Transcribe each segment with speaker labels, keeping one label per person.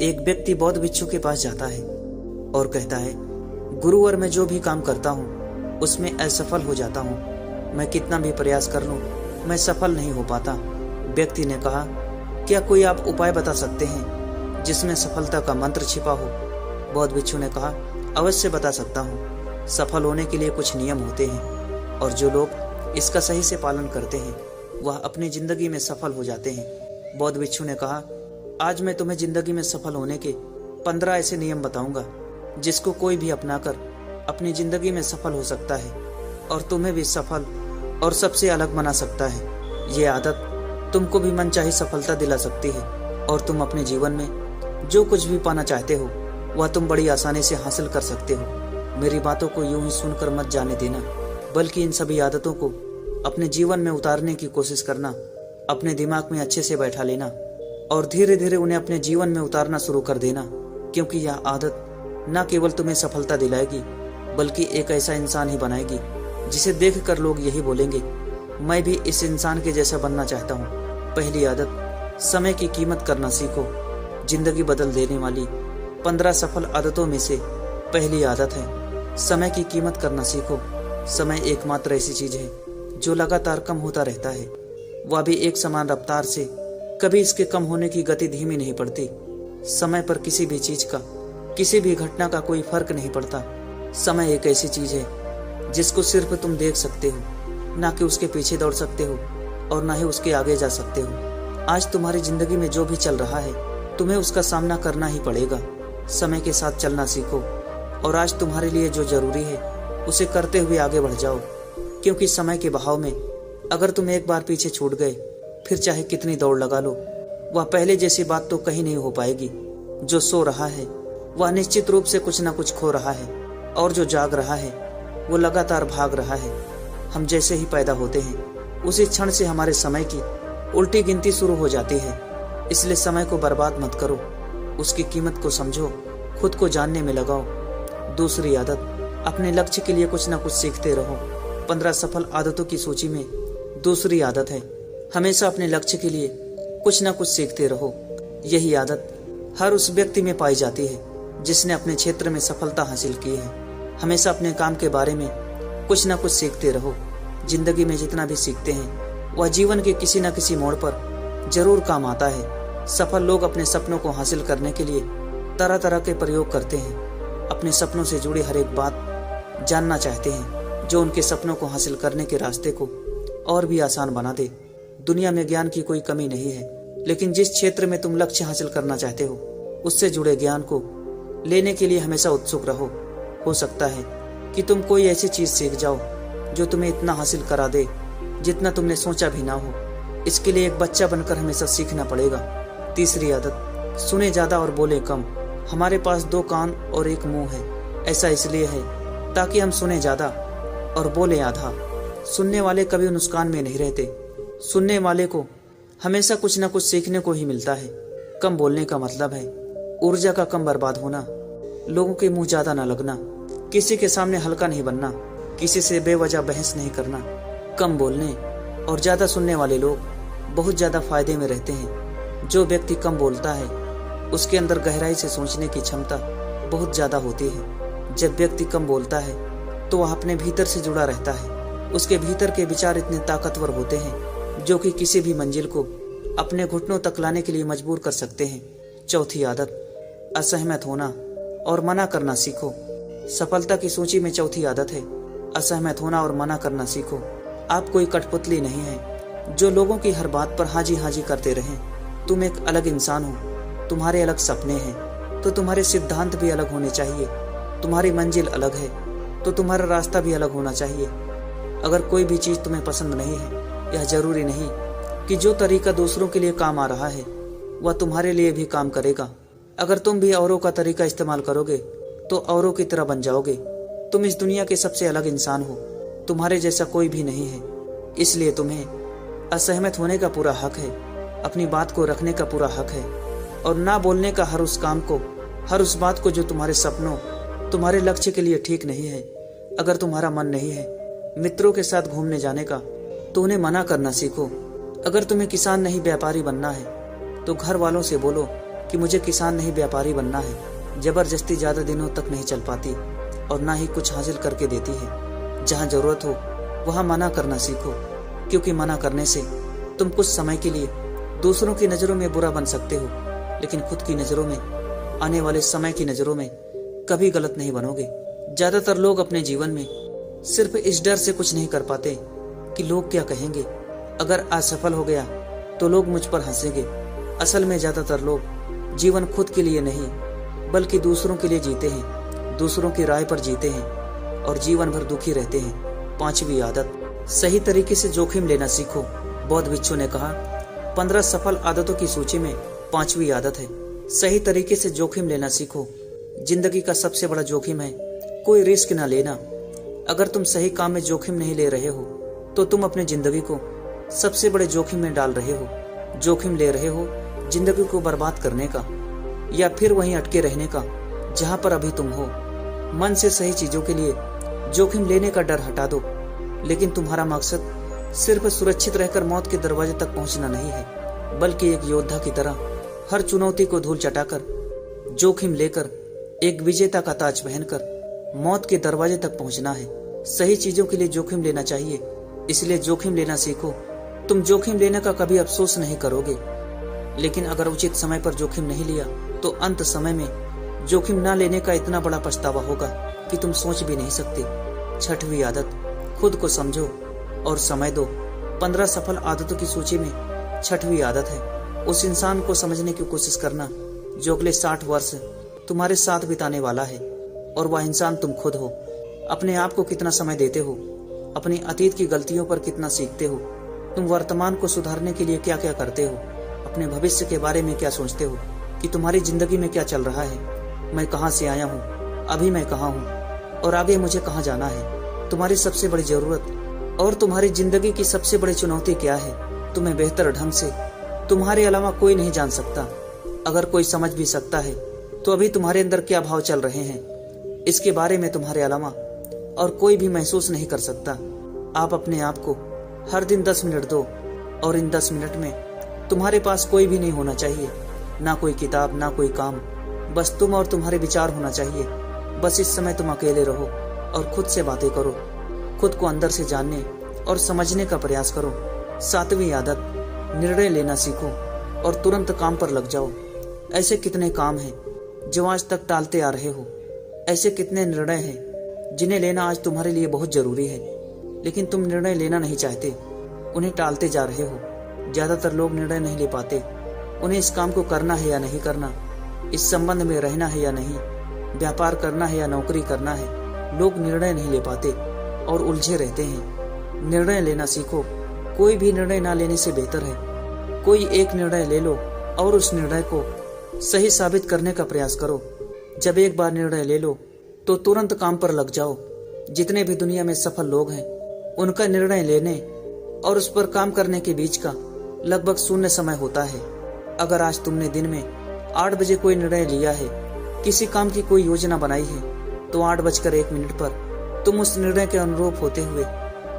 Speaker 1: एक व्यक्ति बौद्ध भिक्षु के पास जाता है और कहता है, गुरुवर, मैं जो भी काम करता हूँ उसमें असफल हो जाता हूँ। मैं कितना भी प्रयास कर लूँ मैं सफल नहीं हो पाता। व्यक्ति ने कहा, क्या कोई आप उपाय बता सकते हैं जिसमें सफलता का मंत्र छिपा हो? बौद्ध भिक्षु ने कहा, अवश्य बता सकता हूँ। सफल होने के लिए कुछ नियम होते हैं और जो लोग इसका सही से पालन करते हैं वह अपनी जिंदगी में सफल हो जाते हैं। बौद्ध भिक्षु ने कहा, आज मैं तुम्हें जिंदगी में सफल होने के 15 ऐसे नियम बताऊंगा जिसको कोई भी अपनाकर अपनी जिंदगी में सफल हो सकता है और तुम्हें भी सफल और सबसे अलग बना सकता है। ये आदत तुमको भी मनचाही सफलता दिला सकती है और तुम अपने जीवन में जो कुछ भी पाना चाहते हो वह तुम बड़ी आसानी से हासिल कर सकते हो। मेरी बातों को यूं ही सुनकर मत जाने देना, बल्कि इन सभी आदतों को अपने जीवन में उतारने की कोशिश करना। अपने दिमाग में अच्छे से बैठा लेना और धीरे धीरे उन्हें अपने जीवन में उतारना शुरू कर देना, क्योंकि यह आदत न केवल तुम्हें सफलता दिलाएगी बल्कि एक ऐसा इंसान ही बनाएगी जिसे देखकर लोग यही बोलेंगे, मैं भी इस इंसान के जैसा बनना चाहता हूँ। पहली आदत, समय की कीमत करना सीखो। जिंदगी बदल देने वाली 15 सफल आदतों में से पहली आदत है समय की कीमत करना सीखो। समय एकमात्र ऐसी चीज है जो लगातार कम होता रहता है, वह भी एक समान रफ्तार से। कभी इसके कम होने की गति धीमी नहीं पड़ती। समय पर किसी भी चीज का, किसी भी घटना का कोई फर्क नहीं पड़ता। समय एक ऐसी चीज है जिसको सिर्फ तुम देख सकते हो, ना कि उसके पीछे दौड़ सकते हो और ना ही उसके आगे जा सकते हो। आज तुम्हारी जिंदगी में जो भी चल रहा है तुम्हें उसका सामना करना ही पड़ेगा। समय के साथ चलना सीखो और आज तुम्हारे लिए जो जरूरी है उसे करते हुए आगे बढ़ जाओ, क्योंकि समय के बहाव में अगर तुम एक बार पीछे छूट गए फिर चाहे कितनी दौड़ लगा लो वह पहले जैसी बात तो कहीं नहीं हो पाएगी। जो सो रहा है वह निश्चित रूप से कुछ ना कुछ खो रहा है और जो जाग रहा है वो लगातार भाग रहा है। हम जैसे ही पैदा होते हैं उसी क्षण से हमारे समय की उल्टी गिनती शुरू हो जाती है। इसलिए समय को बर्बाद मत करो, उसकी कीमत को समझो, खुद को जानने में लगाओ। दूसरी आदत, अपने लक्ष्य के लिए कुछ ना कुछ सीखते रहो। 15 सफल आदतों की सूची में दूसरी आदत है हमेशा अपने लक्ष्य के लिए कुछ ना कुछ सीखते रहो। यही आदत हर उस व्यक्ति में पाई जाती है जिसने अपने क्षेत्र में सफलता हासिल की है। हमेशा अपने काम के बारे में कुछ ना कुछ सीखते रहो। जिंदगी में जितना भी सीखते हैं वह जीवन के किसी न किसी मोड़ पर जरूर काम आता है। सफल लोग अपने सपनों को हासिल करने के लिए तरह तरह के प्रयोग करते हैं। अपने सपनों से जुड़ी हर एक बात जानना चाहते हैं जो उनके सपनों को हासिल करने के रास्ते को और भी आसान बना दे। दुनिया में ज्ञान की कोई कमी नहीं है, लेकिन जिस क्षेत्र में तुम लक्ष्य हासिल करना चाहते हो उससे जुड़े ज्ञान को लेने के लिए हमेशा उत्सुक रहो। हो सकता है कि तुम कोई ऐसी चीज सीख जाओ जो तुम्हें इतना हासिल करा दे जितना तुमने सोचा भी ना हो। इसके लिए एक बच्चा बनकर हमेशा सीखना पड़ेगा। तीसरी आदत, सुने ज्यादा और बोले कम। हमारे पास 2 कान और 1 मुंह है। ऐसा इसलिए है ताकि हम सुने ज्यादा और बोले आधा। सुनने वाले कभी नुकसान में नहीं रहते। सुनने वाले को हमेशा कुछ ना कुछ सीखने को ही मिलता है। कम बोलने का मतलब है ऊर्जा का कम बर्बाद होना, लोगों के मुंह ज्यादा ना लगना, किसी के सामने हल्का नहीं बनना, किसी से बेवजह बहस नहीं करना। कम बोलने और ज्यादा सुनने वाले लोग बहुत ज्यादा फायदे में रहते हैं। जो व्यक्ति कम बोलता है उसके अंदर गहराई से सोचने की क्षमता बहुत ज्यादा होती है। जब व्यक्ति कम बोलता है तो वह अपने भीतर से जुड़ा रहता है। उसके भीतर के विचार इतने ताकतवर होते हैं जो कि किसी भी मंजिल को अपने घुटनों तक लाने के लिए मजबूर कर सकते हैं। चौथी आदत, असहमत होना और मना करना सीखो। सफलता की सूची में चौथी आदत है असहमत होना और मना करना सीखो। आप कोई कठपुतली नहीं है जो लोगों की हर बात पर हाजी हाजी करते रहें। तुम एक अलग इंसान हो, तुम्हारे अलग सपने हैं तो तुम्हारे सिद्धांत भी अलग होने चाहिए। तुम्हारी मंजिल अलग है तो तुम्हारा रास्ता भी अलग होना चाहिए। अगर कोई भी चीज तुम्हें पसंद नहीं है, यह जरूरी नहीं कि जो तरीका दूसरों के लिए काम आ रहा है वह तुम्हारे लिए भी काम करेगा। अगर तुम भी औरों का तरीका इस्तेमाल करोगे तो औरों की तरह बन जाओगे। तुम इस दुनिया के सबसे अलग इंसान हो, तुम्हारे जैसा कोई भी नहीं है। इसलिए तुम्हें असहमत होने का पूरा हक है, अपनी बात को रखने का पूरा हक है और ना बोलने का हर उस काम को, हर उस बात को जो तुम्हारे सपनों, तुम्हारे लक्ष्य के लिए ठीक नहीं है। अगर तुम्हारा मन नहीं है मित्रों के साथ घूमने जाने का तो उन्हें मना करना सीखो। अगर तुम्हें किसान नहीं व्यापारी बनना है तो घर वालों से बोलो कि मुझे किसान नहीं व्यापारी बनना है। जबरदस्ती ज्यादा दिनों तक नहीं चल पाती और ना ही कुछ हासिल करके देती है। जहाँ जरूरत हो वहाँ मना करना सीखो, क्योंकि मना करने से तुम कुछ समय के लिए दूसरों की नजरों में बुरा बन सकते हो, लेकिन खुद की नजरों में, आने वाले समय की नजरों में कभी गलत नहीं बनोगे। ज्यादातर लोग अपने जीवन में सिर्फ इस डर से कुछ नहीं कर पाते कि लोग क्या कहेंगे। अगर असफल हो गया तो लोग मुझ पर हंसेंगे। असल में ज्यादातर लोग जीवन खुद के लिए नहीं बल्कि दूसरों के लिए जीते हैं, दूसरों की राय पर जीते हैं और जीवन भर दुखी रहते हैं। 5वीं आदत, सही तरीके से जोखिम लेना सीखो। बौद्ध भिक्षु ने कहा, 15 सफल आदतों की सूची में 5वीं आदत है, सही तरीके से जोखिम लेना सीखो। जिंदगी का सबसे बड़ा जोखिम है कोई रिस्क ना लेना। अगर तुम सही काम में जोखिम नहीं ले रहे हो तो तुम अपनी जिंदगी को सबसे बड़े जोखिम में डाल रहे हो। जोखिम ले रहे हो जिंदगी को बर्बाद करने का या फिर वहीं अटके रहने का जहां पर अभी तुम हो। मन से सही चीजों के लिए जोखिम लेने का डर हटा दो, लेकिन तुम्हारा मकसद सिर्फ सुरक्षित रहकर मौत के दरवाजे तक पहुंचना नहीं है, बल्कि एक योद्धा की तरह हर चुनौती को धूल चटाकर, जोखिम लेकर, एक विजेता का ताज पहनकर मौत के दरवाजे तक पहुंचना है। सही चीजों के लिए जोखिम लेना चाहिए, इसलिए जोखिम लेना सीखो। तुम जोखिम लेने का कभी अफसोस नहीं करोगे, लेकिन अगर उचित समय पर जोखिम नहीं लिया तो अंत समय में जोखिम न लेने का इतना बड़ा पछतावा होगा कि तुम सोच भी नहीं सकते। 6वीं आदत, खुद को समझो और समय दो। 15 सफल आदतों की सूची में 6वीं आदत है उस इंसान को समझने की कोशिश करना जो अगले 60 वर्ष तुम्हारे साथ बिताने वाला है, और वह इंसान तुम खुद हो। अपने आप को कितना समय देते हो, अपनी अतीत की गलतियों पर कितना सीखते हो, तुम वर्तमान को सुधारने के लिए क्या क्या करते हो, अपने भविष्य के बारे में क्या सोचते हो कि तुम्हारी जिंदगी में क्या चल रहा है। मैं कहाँ से आया हूँ, अभी मैं कहाँ हूँ और आगे मुझे कहाँ जाना है। तुम्हारी सबसे बड़ी जरूरत और तुम्हारी जिंदगी की सबसे बड़ी चुनौती क्या है, तुम्हें बेहतर ढंग से तुम्हारे अलावा कोई नहीं जान सकता। अगर कोई समझ भी सकता है तो अभी तुम्हारे अंदर क्या भाव चल रहे हैं, इसके बारे में तुम्हारे अलावा और कोई भी महसूस नहीं कर सकता। आप अपने आप को हर दिन 10 मिनट दो, और इन 10 मिनट में तुम्हारे पास कोई भी नहीं होना चाहिए, ना कोई किताब, ना कोई काम, बस तुम और तुम्हारे विचार होना चाहिए। बस इस समय तुम अकेले रहो और खुद से बातें करो, खुद को अंदर से जानने और समझने का प्रयास करो। 7वीं आदत, निर्णय लेना सीखो और तुरंत काम पर लग जाओ। ऐसे कितने काम हैं जो आज तक टालते आ रहे हो, ऐसे कितने निर्णय हैं जिन्हें लेना आज तुम्हारे लिए बहुत जरूरी है, लेकिन तुम निर्णय लेना नहीं चाहते, उन्हें टालते जा रहे हो। ज्यादातर लोग निर्णय नहीं ले पाते, उन्हें इस काम को करना है या नहीं करना, इस संबंध में रहना है या नहीं, व्यापार करना है या नौकरी करना है। लोग निर्णय नहीं ले पाते और उलझे रहते हैं। निर्णय लेना सीखो। कोई भी निर्णय ना लेने से बेहतर है कोई एक निर्णय ले लो और उस निर्णय को सही साबित करने का प्रयास करो। जब एक बार निर्णय ले लो तो तुरंत काम पर लग जाओ। जितने भी दुनिया में सफल लोग हैं, उनका निर्णय लेने और उस पर काम करने के बीच का लगभग शून्य समय होता है। अगर आज तुमने दिन में 8 बजे कोई निर्णय लिया है, किसी काम की कोई योजना बनाई है, तो 8:01 पर तुम उस निर्णय के अनुरूप होते हुए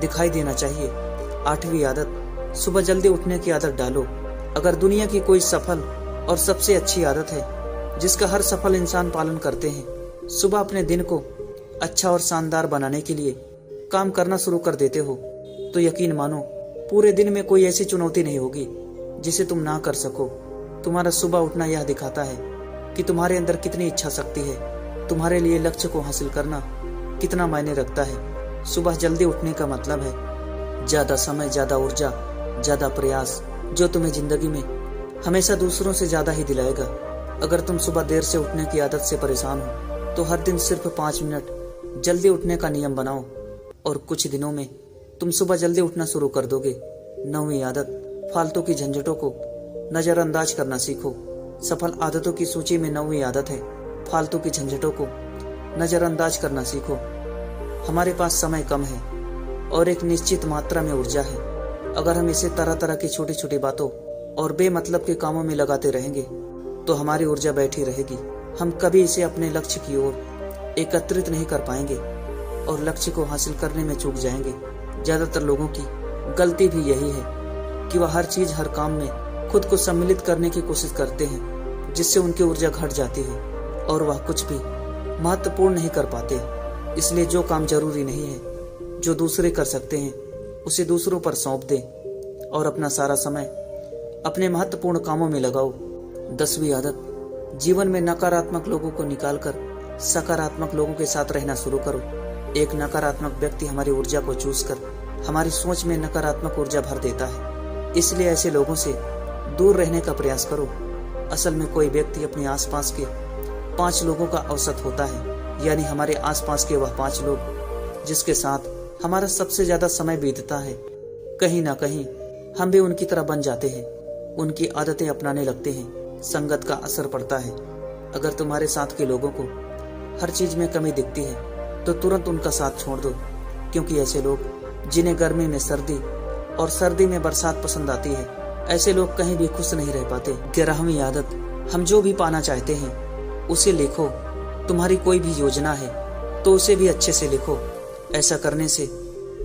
Speaker 1: दिखाई देना चाहिए। 8वीं आदत, सुबह जल्दी उठने की आदत डालो। अगर दुनिया की कोई सफल और सबसे अच्छी आदत है जिसका हर सफल इंसान पालन करते हैं, सुबह अपने दिन को अच्छा और शानदार बनाने के लिए काम करना शुरू कर देते हो, तो यकीन मानो पूरे दिन में कोई ऐसी चुनौती नहीं होगी जिसे तुम ना कर सको। तुम्हारा सुबह उठना यह दिखाता है कि तुम्हारे अंदर कितनी इच्छा शक्ति है, तुम्हारे लिए लक्ष्य को हासिल करना कितना मायने रखता है। सुबह जल्दी उठने का मतलब है ज्यादा समय, ज्यादा ऊर्जा, ज्यादा प्रयास, जो तुम्हें जिंदगी में हमेशा दूसरों से ज्यादा ही दिलाएगा। अगर तुम सुबह देर से उठने की आदत से परेशान हो तो हर दिन सिर्फ 5 मिनट जल्दी उठने का नियम बनाओ और कुछ दिनों में तुम सुबह जल्दी उठना शुरू कर दोगे। 9वीं आदत, फालतू की झंझटों को नजरअंदाज करना सीखो। सफल आदतों की सूची में 9वीं आदत है फालतू की झंझटों को नजरअंदाज करना सीखो। हमारे पास समय कम है और एक निश्चित मात्रा में ऊर्जा है। अगर हम इसे तरह तरह की छोटी छोटी बातों और बेमतलब के कामों में लगाते रहेंगे तो हमारी ऊर्जा बैठी रहेगी। हम कभी इसे अपने लक्ष्य की ओर एकत्रित नहीं कर पाएंगे और लक्ष्य को हासिल करने में चूक जाएंगे। ज्यादातर लोगों की गलती भी यही है कि वह हर चीज, हर काम में खुद को सम्मिलित करने की कोशिश करते हैं। जिससे उनकी ऊर्जा घट जाती है और वह कुछ भी महत्वपूर्ण नहीं कर पाते। इसलिए जो काम जरूरी नहीं है, जो दूसरे कर सकते हैं, उसे दूसरों पर सौंप दे और अपना सारा समय अपने महत्वपूर्ण कामों में लगाओ। 10वीं आदत, जीवन में नकारात्मक लोगों को निकालकर सकारात्मक लोगों के साथ रहना शुरू करो। एक नकारात्मक व्यक्ति हमारी ऊर्जा को चूस कर हमारी सोच में नकारात्मक ऊर्जा भर देता है। इसलिए ऐसे लोगों से दूर रहने का प्रयास करो। असल में कोई व्यक्ति अपने आसपास के 5 लोगों का औसत होता है, यानी हमारे आसपास के वह 5 लोग जिसके साथ हमारा सबसे ज्यादा समय बीतता है। कहीं ना कहीं हम भी उनकी तरह बन जाते हैं, उनकी आदतें अपनाने लगते हैं। संगत का असर पड़ता है। अगर तुम्हारे साथ के लोगों को हर चीज में कमी दिखती है तो तुरंत उनका साथ छोड़ दो, क्योंकि ऐसे लोग जिन्हें गर्मी में सर्दी और सर्दी में बरसात पसंद आती है, ऐसे लोग कहीं भी खुश नहीं रह पाते। 11वीं आदत, हम जो भी पाना चाहते हैं उसे लिखो। तुम्हारी कोई भी योजना है तो उसे भी अच्छे से लिखो। ऐसा करने से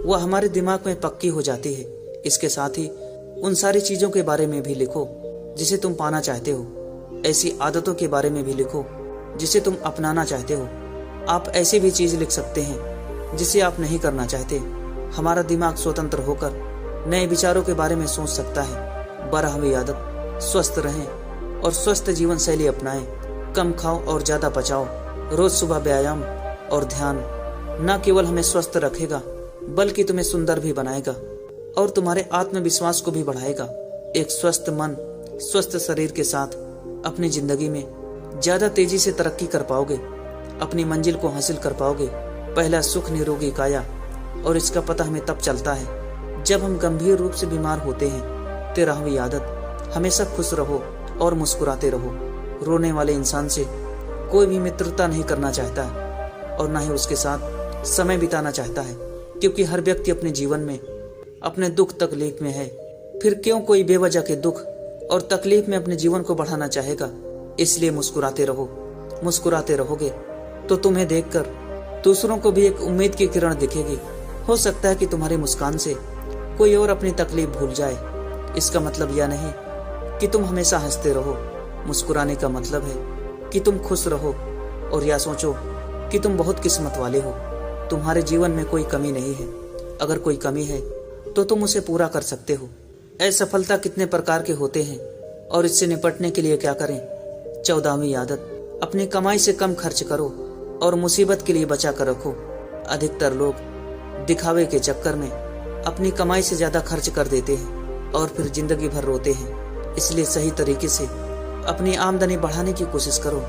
Speaker 1: वह हमारे दिमाग में पक्की हो जाती है। इसके साथ ही उन सारी चीजों के बारे में भी लिखो जिसे तुम पाना चाहते हो। ऐसी आदतों के बारे में भी लिखो जिसे तुम अपनाना चाहते हो। आप ऐसी भी चीज लिख सकते हैं जिसे आप नहीं करना चाहते। हमारा दिमाग स्वतंत्र होकर नए विचारों के बारे में सोच सकता है। 12वीं आदत, स्वस्थ रहें और स्वस्थ जीवन शैली अपनाएं। कम खाओ और ज्यादा पचाओ। रोज सुबह व्यायाम और ध्यान न केवल हमें स्वस्थ रखेगा बल्कि तुम्हें सुंदर भी बनाएगा और तुम्हारे आत्मविश्वास को भी बढ़ाएगा। एक स्वस्थ मन, स्वस्थ शरीर के साथ अपनी जिंदगी में ज्यादा तेजी से तरक्की कर पाओगे, अपनी मंजिल को हासिल कर पाओगे। पहला सुख निरोगी काया, और इसका पता हमें तब चलता है जब हम गंभीर रूप से बीमार होते हैं। 13वीं आदत, हमेशा खुश रहो और मुस्कुराते रहो। रोने वाले इंसान से कोई भी मित्रता नहीं करना चाहता और न ही उसके साथ समय बिताना चाहता है, क्योंकि हर व्यक्ति अपने जीवन में अपने दुख तकलीफ में है। फिर क्यों कोई बेवजह के दुख और तकलीफ में अपने जीवन को बढ़ाना चाहेगा। इसलिए मुस्कुराते रहो। मुस्कुराते रहोगे तो तुम्हें देखकर दूसरों को भी एक उम्मीद की किरण दिखेगी। हो सकता है कि तुम्हारी मुस्कान से कोई और अपनी तकलीफ भूल जाए। इसका मतलब यह नहीं कि तुम हमेशा हंसते रहो। मुस्कुराने का मतलब है कि तुम खुश रहो और यह सोचो कि तुम बहुत किस्मत वाले हो। तुम्हारे जीवन में कोई कमी नहीं है। अगर कोई कमी है तो तुम उसे पूरा कर सकते हो। असफलता कितने प्रकार के होते हैं और इससे निपटने के लिए क्या करें। 14वीं आदत, अपनी कमाई से कम खर्च करो और मुसीबत के लिए बचा कर रखो। अधिकतर लोग दिखावे के चक्कर में अपनी कमाई से ज्यादा खर्च कर देते हैं और फिर जिंदगी भर रोते हैं। इसलिए सही तरीके से अपनी आमदनी बढ़ाने की कोशिश करो।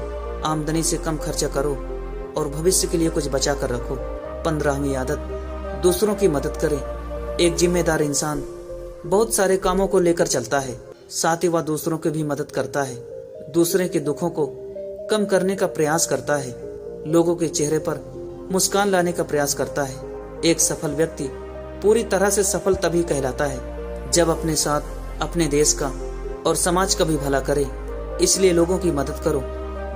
Speaker 1: आमदनी से कम खर्चा करो और भविष्य के लिए कुछ बचा कर रखो। 15वीं आदत, दूसरों की मदद करें। एक जिम्मेदार इंसान बहुत सारे कामों को लेकर चलता है, साथ ही वह दूसरों की भी मदद करता है। दूसरे के दुखों को कम करने का प्रयास करता है। लोगों के चेहरे पर मुस्कान लाने का प्रयास करता है। एक सफल व्यक्ति पूरी तरह से सफल तभी कहलाता है जब अपने साथ अपने देश का और समाज का भी भला करे। इसलिए लोगों की मदद करो,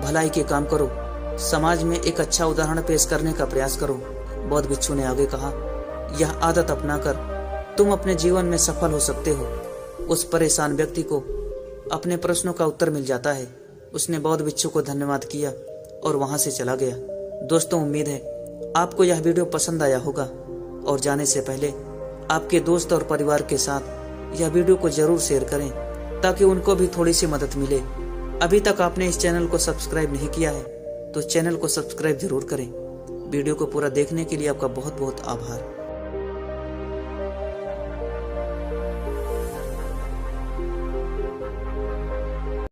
Speaker 1: भलाई के काम करो, समाज में एक अच्छा उदाहरण पेश करने का प्रयास करो। बौद्ध भिक्षु ने आगे कहा, यह आदत अपनाकर तुम अपने जीवन में सफल हो सकते हो। उस परेशान व्यक्ति को अपने प्रश्नों का उत्तर मिल जाता है। उसने बौद्ध भिक्षु को धन्यवाद किया और वहां से चला गया। दोस्तों, उम्मीद है आपको यह वीडियो पसंद आया होगा और जाने से पहले आपके दोस्त और परिवार के साथ यह वीडियो को जरूर शेयर करें ताकि उनको भी थोड़ी सी मदद मिले। अभी तक आपने इस चैनल को सब्सक्राइब नहीं किया है तो चैनल को सब्सक्राइब जरूर करें। वीडियो को पूरा देखने के लिए आपका बहुत बहुत आभार।